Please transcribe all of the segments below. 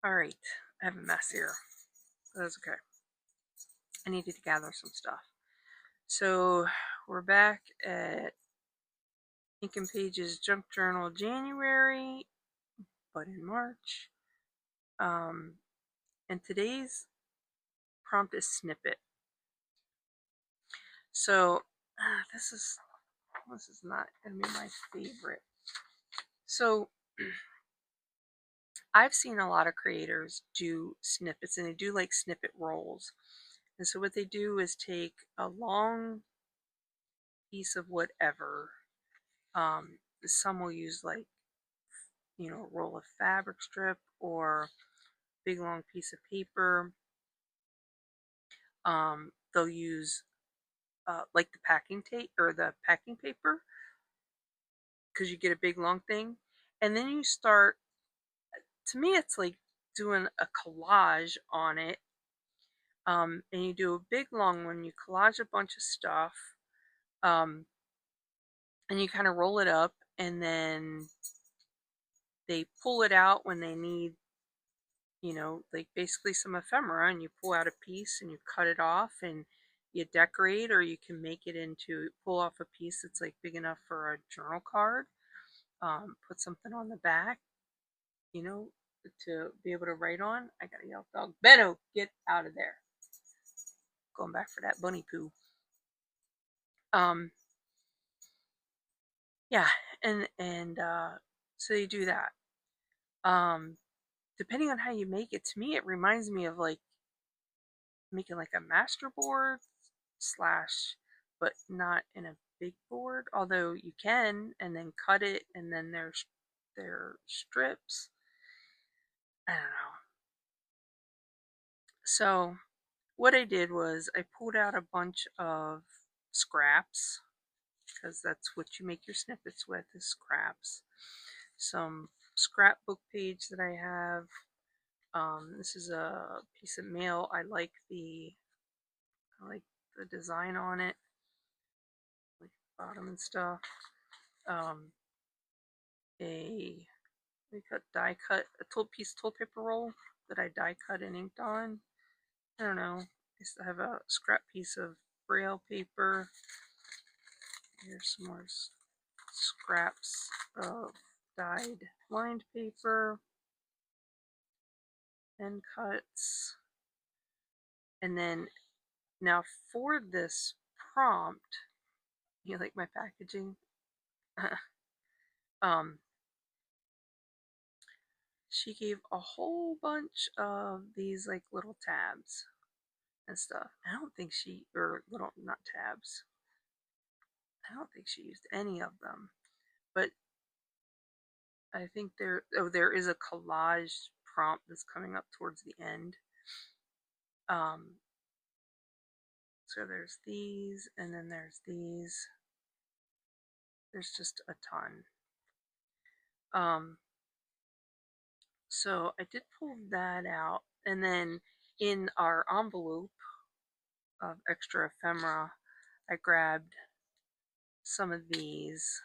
Alright, I have a mess here. That's okay. I needed to gather some stuff. So we're back at Ink and Page's Junk Journal January, but in March. And today's prompt is Snippet. So this is not gonna be my favorite. So I've seen a lot of creators do snippets, and they do like snippet rolls. And so what they do is take a long piece of whatever. Some will use like, a roll of fabric strip or big long piece of paper. They'll use like the packing tape or the packing paper, because you get a big long thing, and then you start. To me, it's like doing a collage on it. And you do a big long one. You collage a bunch of stuff, um, and you kind of roll it up, and then they pull it out when they need, like basically some ephemera, and you pull out a piece and you cut it off and you decorate, or you can make it into, pull off a piece that's like big enough for a journal card, put something on the back, you know, to be able to write on. I gotta yell, dog, Benno, get out of there. Going back for that bunny poo. Um, yeah, and so you do that. Depending on how you make it, to me, it reminds me of like making like a masterboard slash, but not in a big board. Although you can, and then cut it, and then there's strips. I don't know. So what I did was I pulled out a bunch of scraps, because that's what you make your snippets with, is scraps. Some scrapbook page that I have. This is a piece of mail. I like the design on it, like bottom and stuff. Um, a die cut a piece of toilet paper roll that I die cut and inked on. I don't know. I have a scrap piece of braille paper. Here's some more scraps of dyed lined paper, end cuts, and then now for this prompt, you like my packaging? um, she gave a whole bunch of these like little tabs and stuff. I don't think she, or little, not tabs. I don't think she used any of them, but I think there is a collage prompt that's coming up towards the end. Um, so there's these, and then there's these. There's just a ton. So I did pull that out, and then in our envelope of extra ephemera, I grabbed some of these,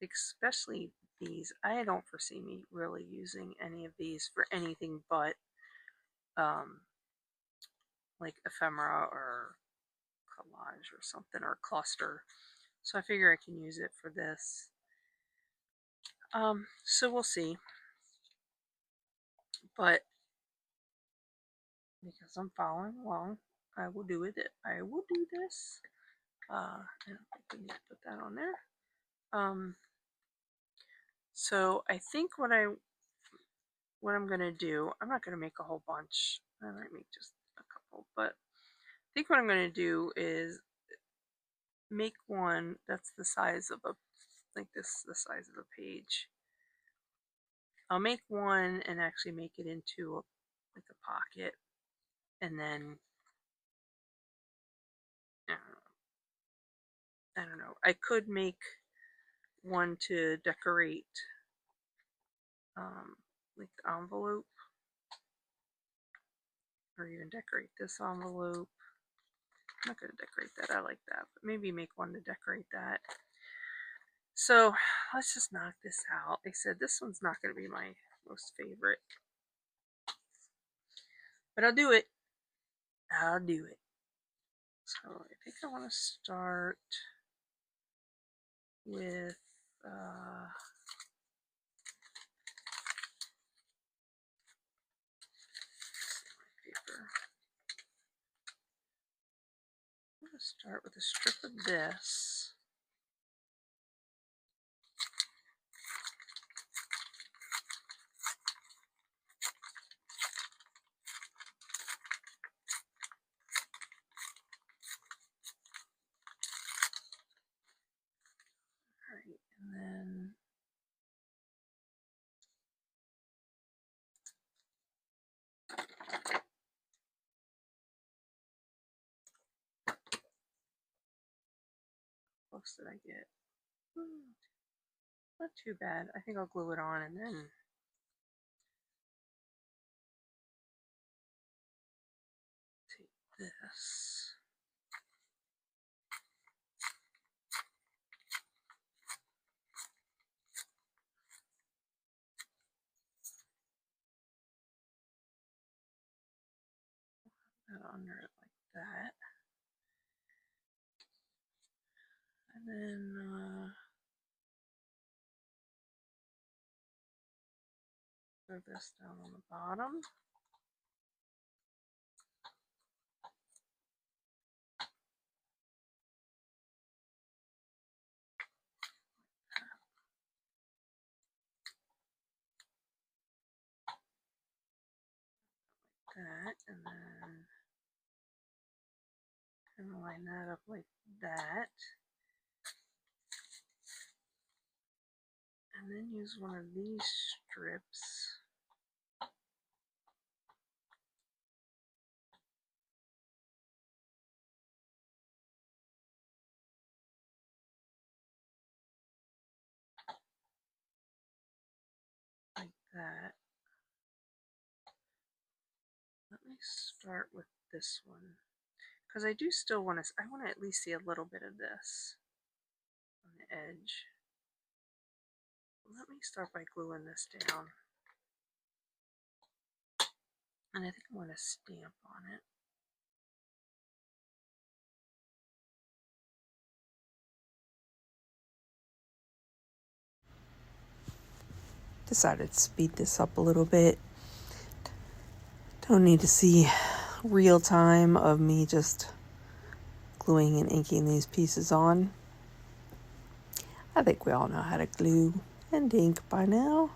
especially these. I don't foresee me really using any of these for anything but um, like ephemera or collage or something, or cluster. So I figure I can use it for this. So we'll see. But because I'm following along, I will do it. I will do this. I don't think we need to put that on there. So I think what I'm gonna do, I'm not gonna make a whole bunch. I might make just a couple, but I think what I'm gonna do is make one that's the size of like this, the size of a page. I'll make one and actually make it into like a pocket, and then I don't know. I could make one to decorate, like the envelope, or even decorate this envelope. I'm not going to decorate that. I like that, but maybe make one to decorate that. So let's just knock this out. Like I said, this one's not going to be my most favorite. but I'll do it. I'll do it. So I think I want to start with paper. I'm going to start with a strip of this. Alright, and then what else did I get? Not too bad. I think I'll glue it on and then take this. Put that under it like that. And then glue this down on the bottom. That, and then kind of line that up like that. And then use one of these strips like that. Let me start with this one because I do still want to. I want to at least see a little bit of this on the edge. Let me start by gluing this down, and I think I want a stamp on it. Decided to speed this up a little bit. Don't need to see real time of me just gluing and inking these pieces on. I think we all know how to glue and ink by now.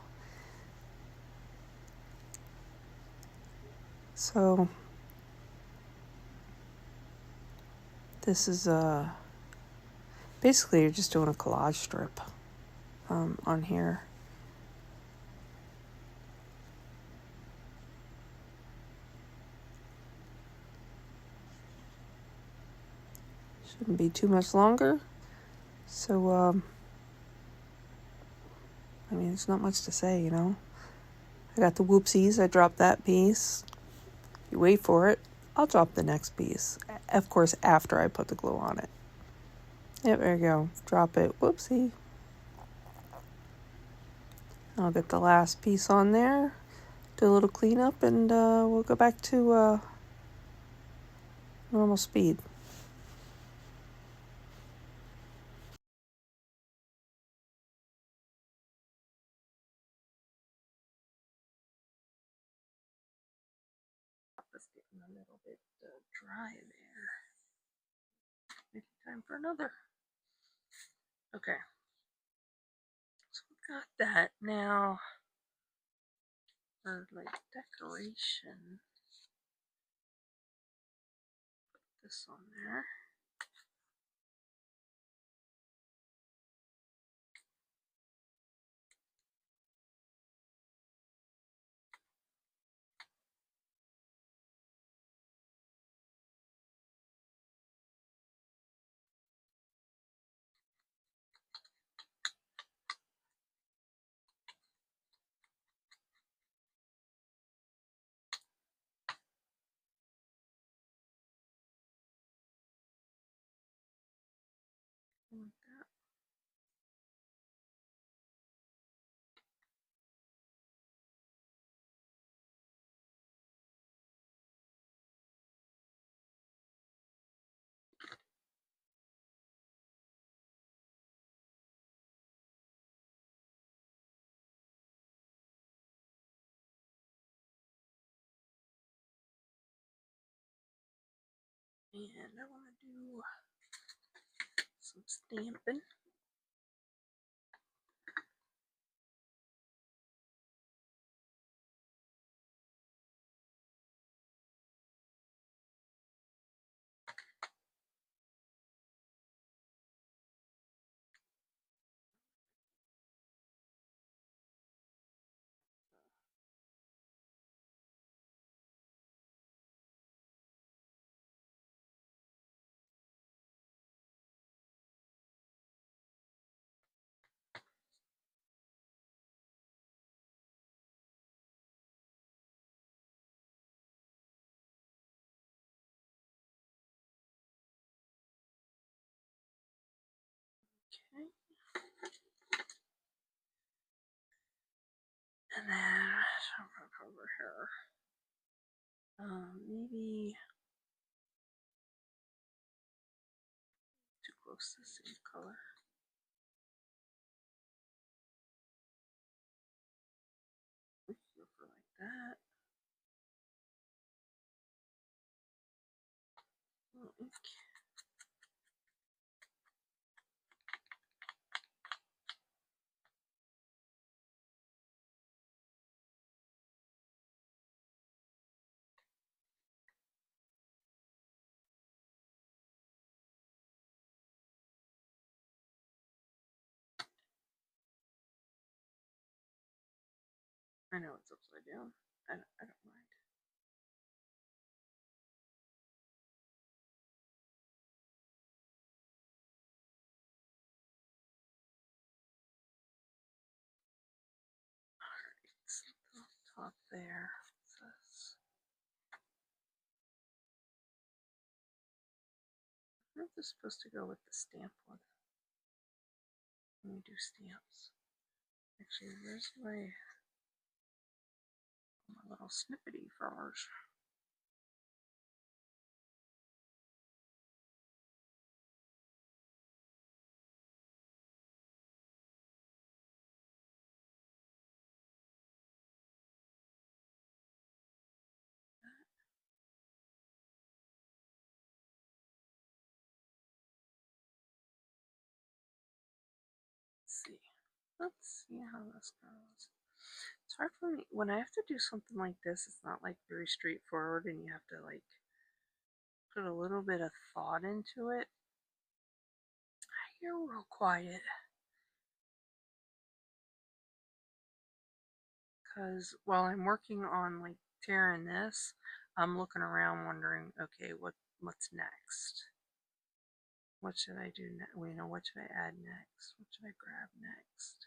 So this is basically you're just doing a collage strip on here. Shouldn't be too much longer. So I mean, there's not much to say, you know. I got the whoopsies. I dropped that piece. You wait for it. I'll drop the next piece. Of course, after I put the glue on it. Yep, there you go. Drop it. Whoopsie. I'll get the last piece on there. Do a little cleanup, and we'll go back to normal speed. It's getting a little bit dry there. Maybe time for another. Okay. So we've got that now. For like decoration. Put this on there. And I want to do some stamping. Okay. And then over here. Maybe too close to the same color. We can go for like that. Okay. I know it's upside down. I don't mind. Alright, something on top there. What's this? Where's this supposed to go with the stamp one? Let me do stamps. Actually, where's my little snippety flowers? Let's see how this goes. It's hard for me when I have to do something like this. It's not like very straightforward, and you have to like put a little bit of thought into it. You're real quiet. Because while I'm working on like tearing this, I'm looking around wondering, okay, what's next? What should I do next? You know, what should I add next? What should I grab next?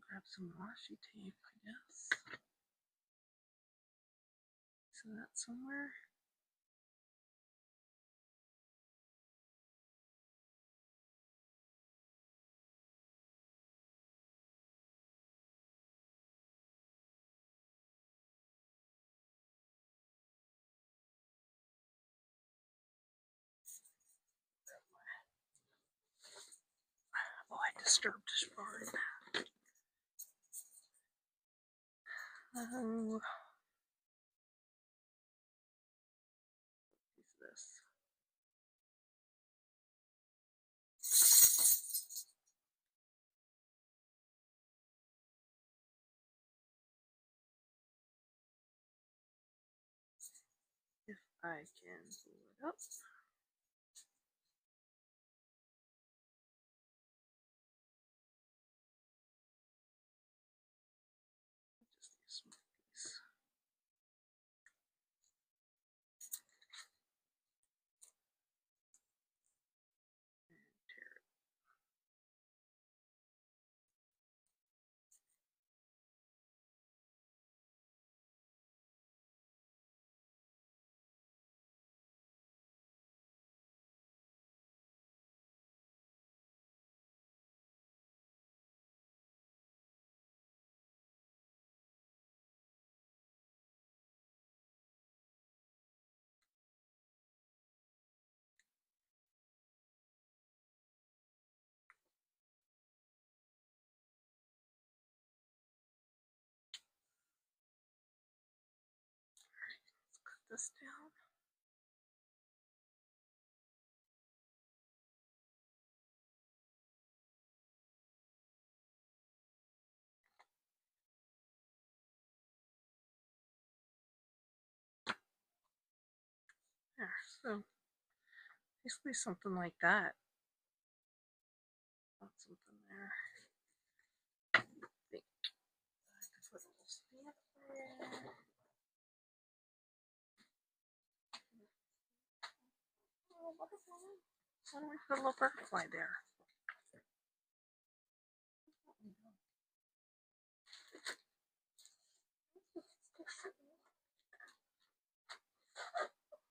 Grab some washi tape, I guess. So that's somewhere. Oh, I disturbed his farm. Oh, what's this? If I can pull it up. Just need a small piece. And tear it. this down. There, so basically something like that. Got something there. I think I could put a little stamp there. Oh, butterfly. Why don't we put a little butterfly there?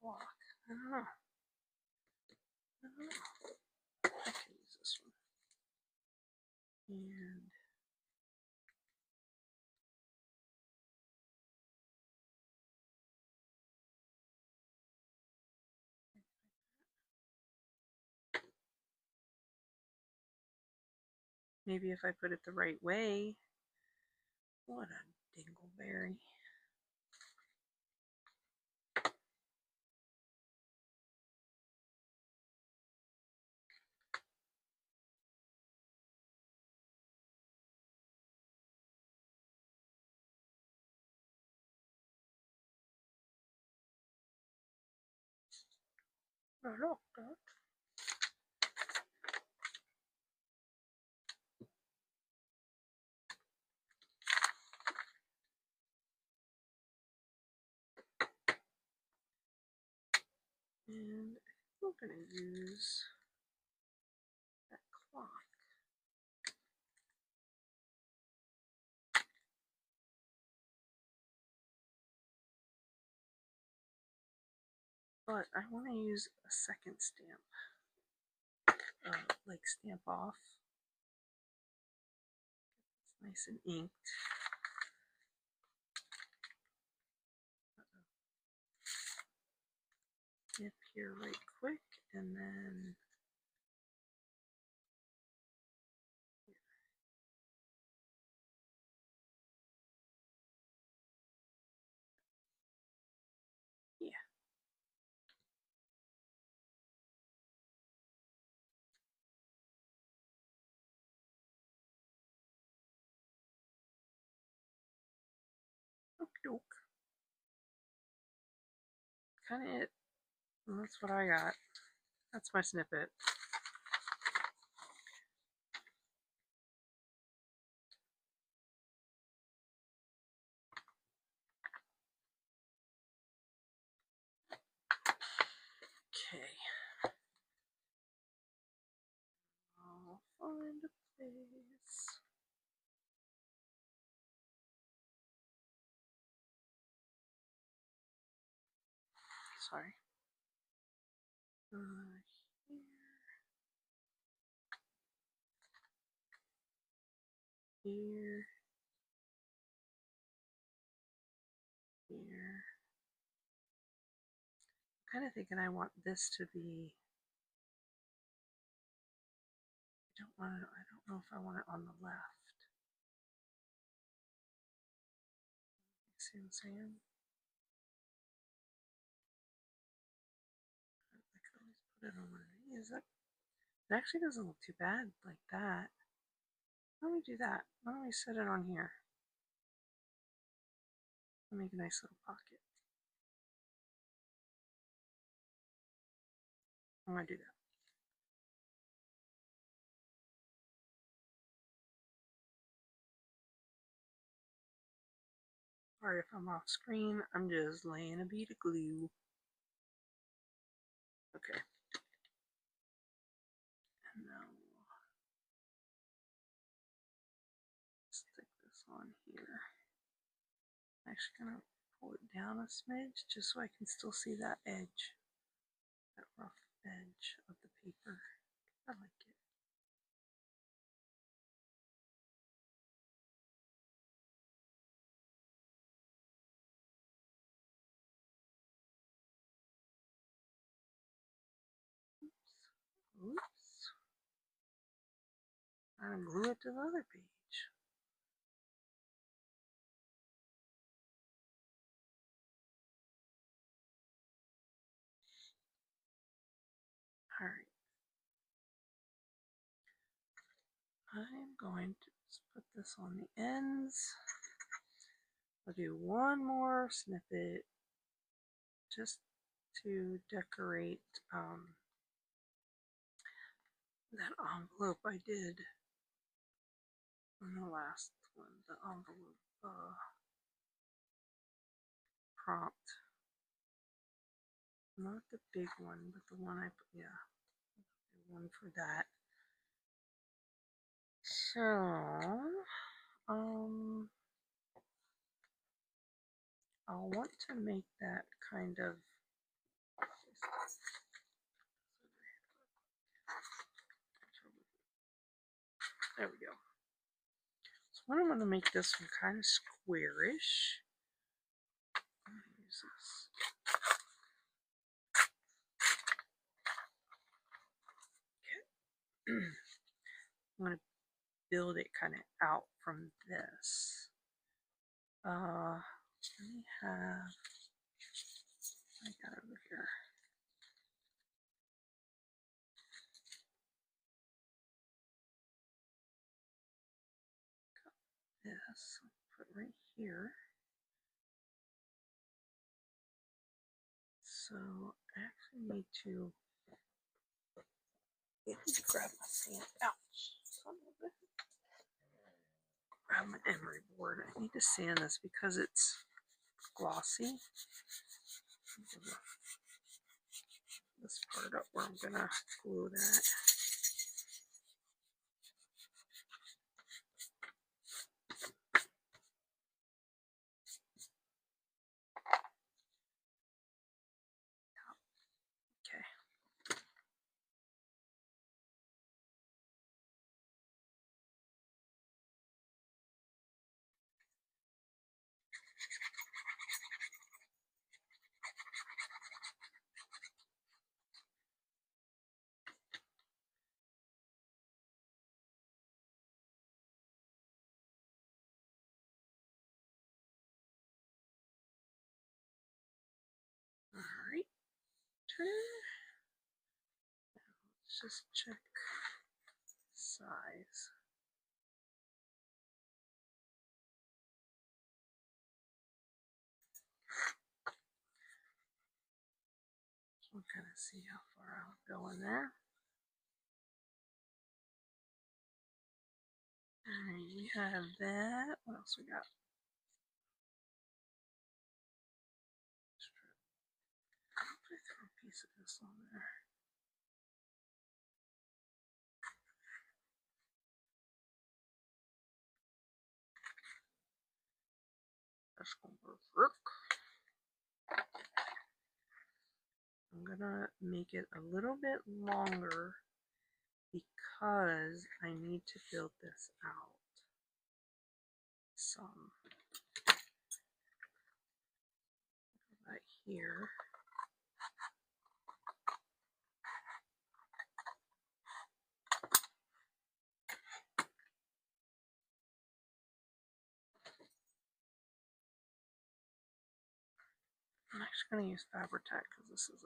Block. I don't know. I can use this one. And maybe if I put it the right way. What a dingleberry. I like that. And we're going to use that cloth. But I want to use a second stamp, like stamp off. It's nice and inked. Dip here right quick, and then yeah. Okie kind of it. And that's what I got. That's my snippet. Okay. I'll find a place. Sorry. Here. Here. I'm kind of thinking I want this to be. I don't know if I want it on the left. You see what I'm saying? I could always put it on one of these. It actually doesn't look too bad like that. Why don't we do that? Why don't we set it on here? And make a nice little pocket. I'm going to do that. Sorry if I'm off screen. I'm just laying a bead of glue. Okay. And now we'll stick this on here. I'm actually going to pull it down a smidge just so I can still see that edge. That rough edge of the paper. I like it. Oops. I'm going to glue it to the other page. Alright. I'm going to just put this on the ends. I'll do one more snippet just to decorate that envelope I did on the last one, the envelope prompt. Not the big one, but the one I put, yeah, the one for that. So, I'll want to make that kind of, there we go. So I'm going to make this one kind of squarish. Use this. Okay. I'm going to build it kind of out from this. Let me have, I got over here. Got this, I'll put right here. So I actually need to grab my sand. Ouch. Grab my emery board. I need to sand this because it's glossy. This part up where I'm gonna glue that. Okay. Alright. Let's just check size. We'll kind of see how far I'll go in there. Alright, we have that. What else we got? I'll throw a piece of this on there. That's gonna work. I'm gonna make it a little bit longer because I need to build this out some right here. I'm actually going to use Fabri-Tac because this is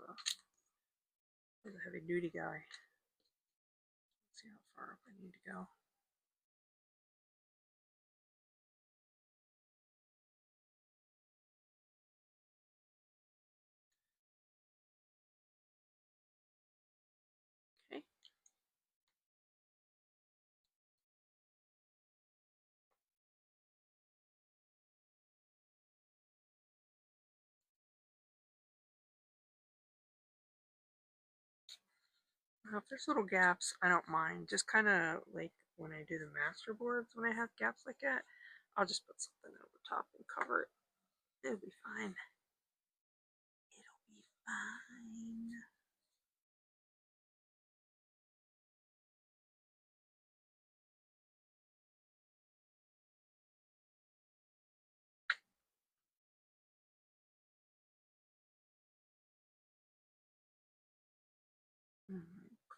a heavy duty guy. Let's see how far up I need to go. Okay. Now, if there's little gaps, I don't mind. Just kind of like when I do the master boards, when I have gaps like that, I'll just put something over top and cover it. It'll be fine. It'll be fine.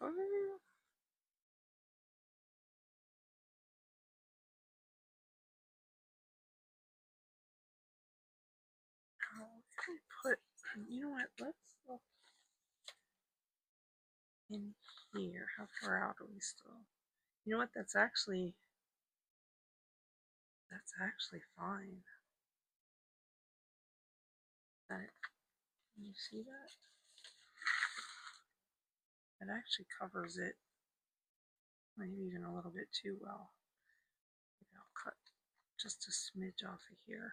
Okay. I'll put, you know what, let's look. in here. How far out are we still? You know what? That's actually fine. That, can you see that? It actually covers it, maybe even a little bit too well. Maybe I'll cut just a smidge off of here.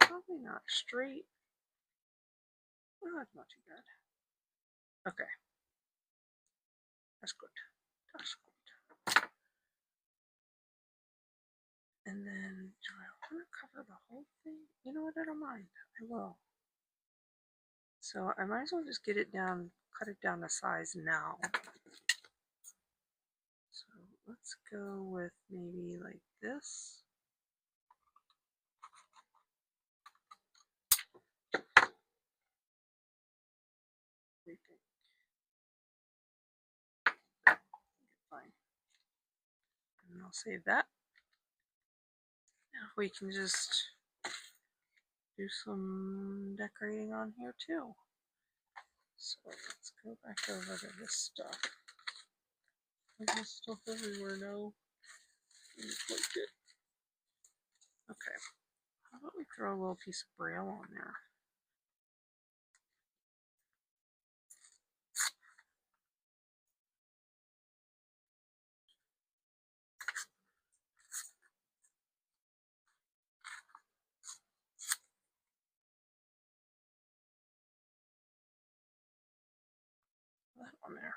Probably not straight. Well, that's not too bad. Okay. That's good. That's good. And then, do I want to cover the whole thing? You know what? I don't mind. I will. So I might as well just get it down, cut it down to size now. So let's go with maybe like this. Fine. And I'll save that. Now we can just do some decorating on here too. So let's go back over to this stuff. There's this stuff everywhere now. Okay. How about we throw a little piece of braille on there? That on there.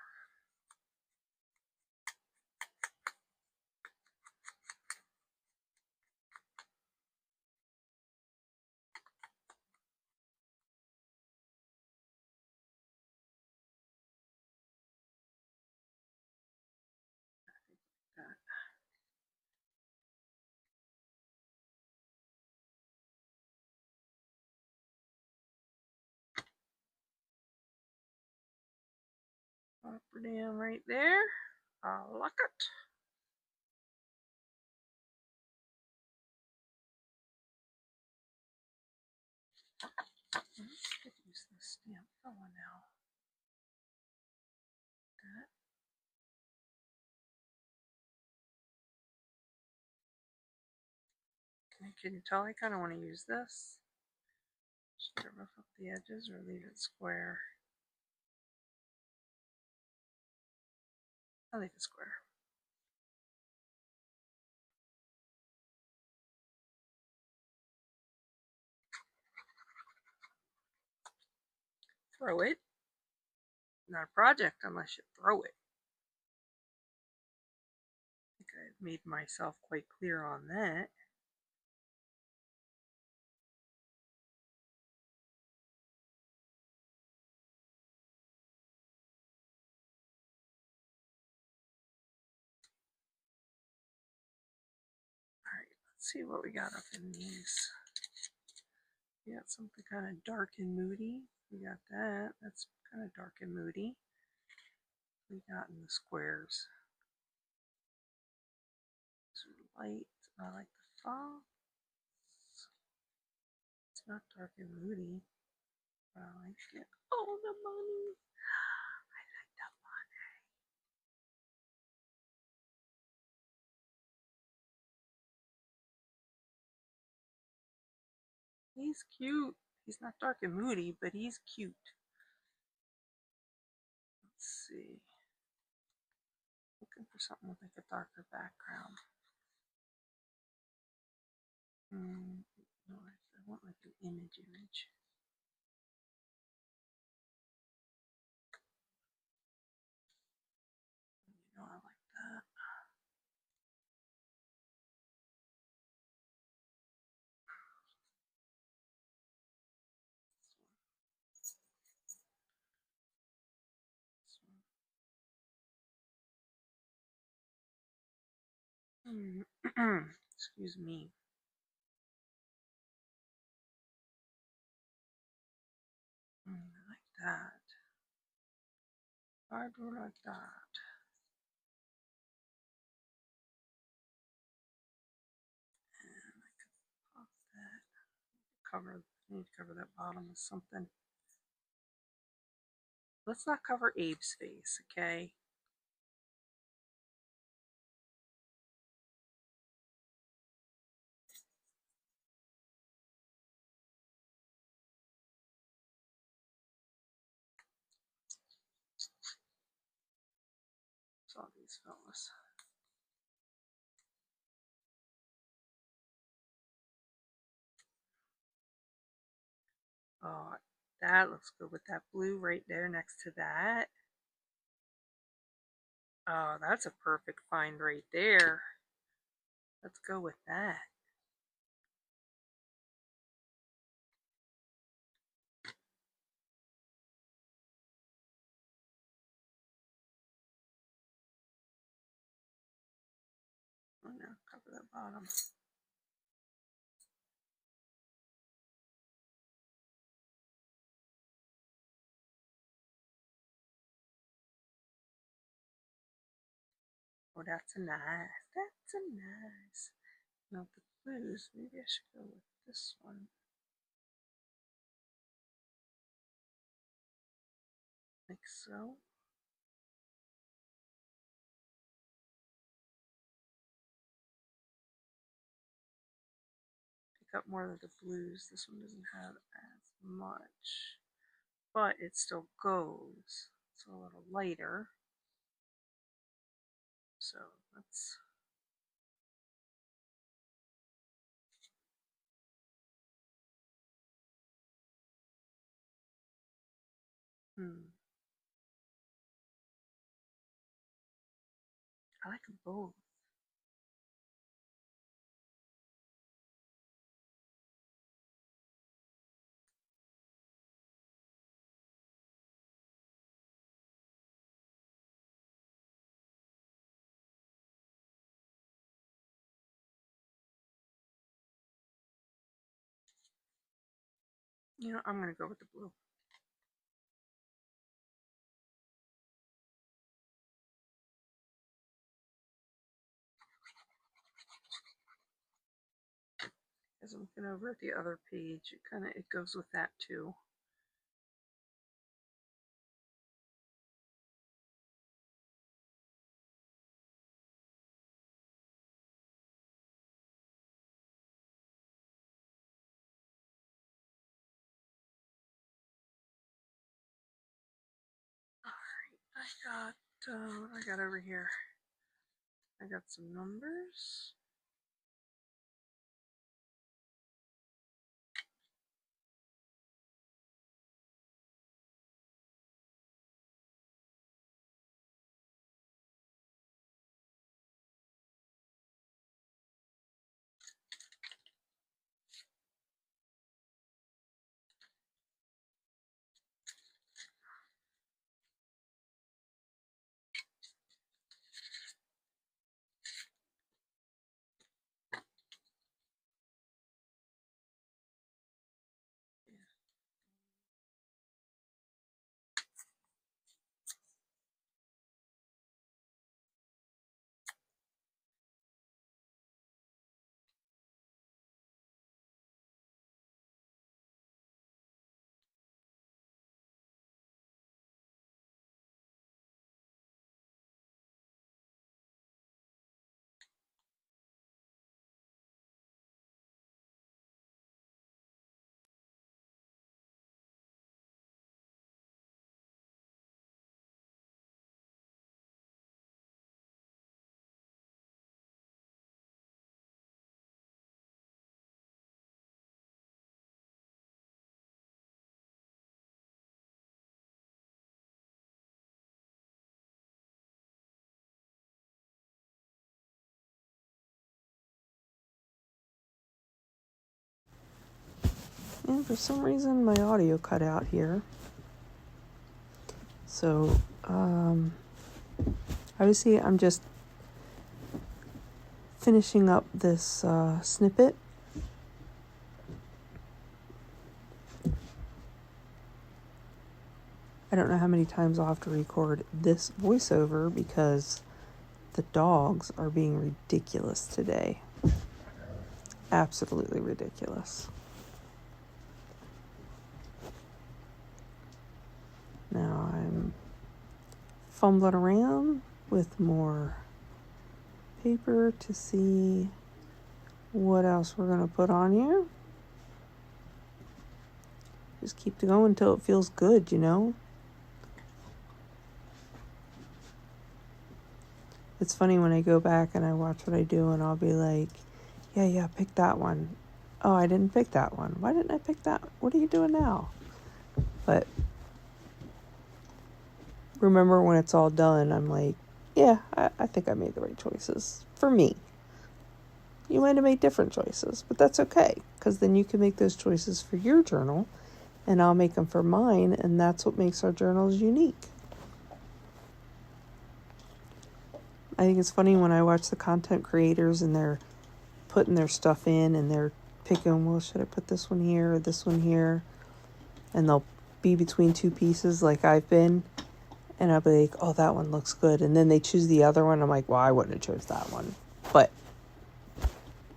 That. Pop her down right there. I like it. Let's use this stamp fella now. That. Can you tell I kind of want to use this? Should I rough up the edges or leave it square? I'll leave it square. Throw it. Not a project unless you throw it. I think I've made myself quite clear on that. Alright, let's see what we got up in these. We got something kind of dark and moody. We got that. That's kind of dark and moody. We got in the squares. Sort of light. I like the fonts. It's not dark and moody, but I like it. Oh, the money. I like the money. He's cute. He's not dark and moody, but he's cute. Let's see. Looking for something with like a darker background. No, I want like an image. You know, I like that. Excuse me. I like that. I do like that. need to cover that bottom with something. Let's not cover Abe's face, okay? Saw these fellas. Oh, that looks good with that blue right there next to that. Oh, that's a perfect find right there. Let's go with that. Oh no, cover that bottom. Oh, that's a nice. That's a nice. Not the blues. Maybe I should go with this one. Like so. Pick up more of the blues. This one doesn't have as much, but it still goes. It's a little lighter. So let's. I like them both. You know, I'm going to go with the blue. As I'm looking over at the other page, it goes with that too. Alright, I got over here. I got some numbers. And for some reason my audio cut out here. So, obviously I'm just finishing up this snippet. I don't know how many times I'll have to record this voiceover because the dogs are being ridiculous today. Absolutely ridiculous. Now I'm fumbling around with more paper to see what else we're going to put on here. Just keep going until it feels good, you know? It's funny when I go back and I watch what I do and I'll be like, yeah, pick that one. Oh, I didn't pick that one. Why didn't I pick that? What are you doing now? But remember when it's all done, I'm like, yeah, I think I made the right choices for me. You might have made different choices, but that's okay, because then you can make those choices for your journal and I'll make them for mine, and that's what makes our journals unique. I think it's funny when I watch the content creators and they're putting their stuff in and they're picking, well, should I put this one here or this one here? And they'll be between two pieces like I've been. And I'll be like, oh, that one looks good. And then they choose the other one. I'm like, well, I wouldn't have chose that one. But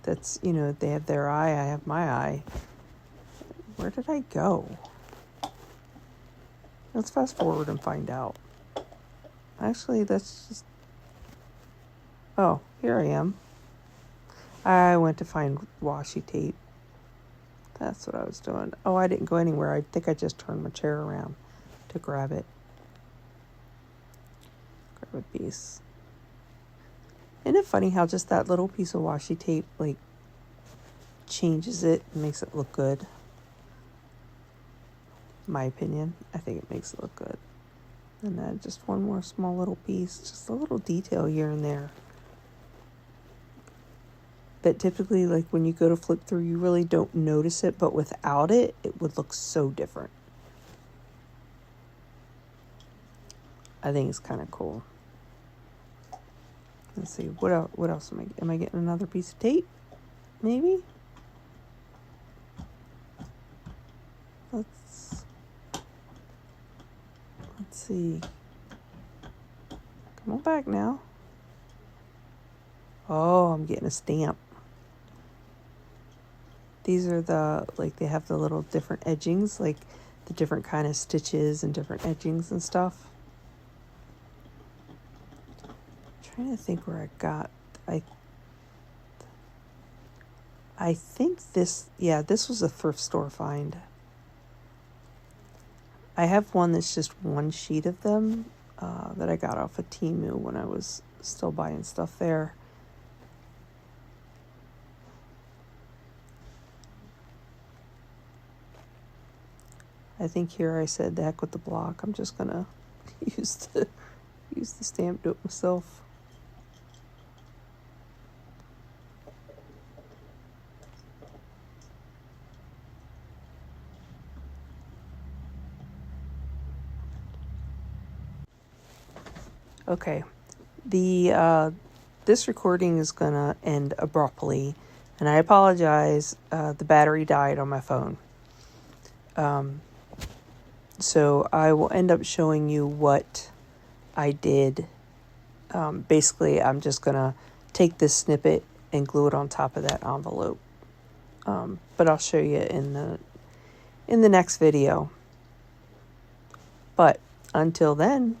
that's, you know, they have their eye, I have my eye. Where did I go? Let's fast forward and find out. Actually, that's just... Oh, here I am. I went to find washi tape. That's what I was doing. Oh, I didn't go anywhere. I think I just turned my chair around to grab it. Grab a piece. Isn't it funny how just that little piece of washi tape, like, changes it and makes it look good? My opinion. I think it makes it look good. And then just one more small little piece. Just a little detail here and there. That typically, like, when you go to flip through, you really don't notice it, but without it, it would look so different. I think it's kind of cool. Let's see, what else am I getting another piece of tape? Maybe? Let's see. Come on back now. Oh, I'm getting a stamp. These are the, like, they have the little different edgings, like the different kind of stitches and different edgings and stuff. I'm trying to think where I got, I think this was a thrift store find. I have one that's just one sheet of them that I got off of Temu when I was still buying stuff there. I think here I said, the heck with the block. I'm just gonna use the stamp, do it myself. Okay, this recording is gonna end abruptly, and I apologize. The battery died on my phone. So I will end up showing you what I did. Basically, I'm just going to take this snippet and glue it on top of that envelope. But I'll show you in the next video. But until then,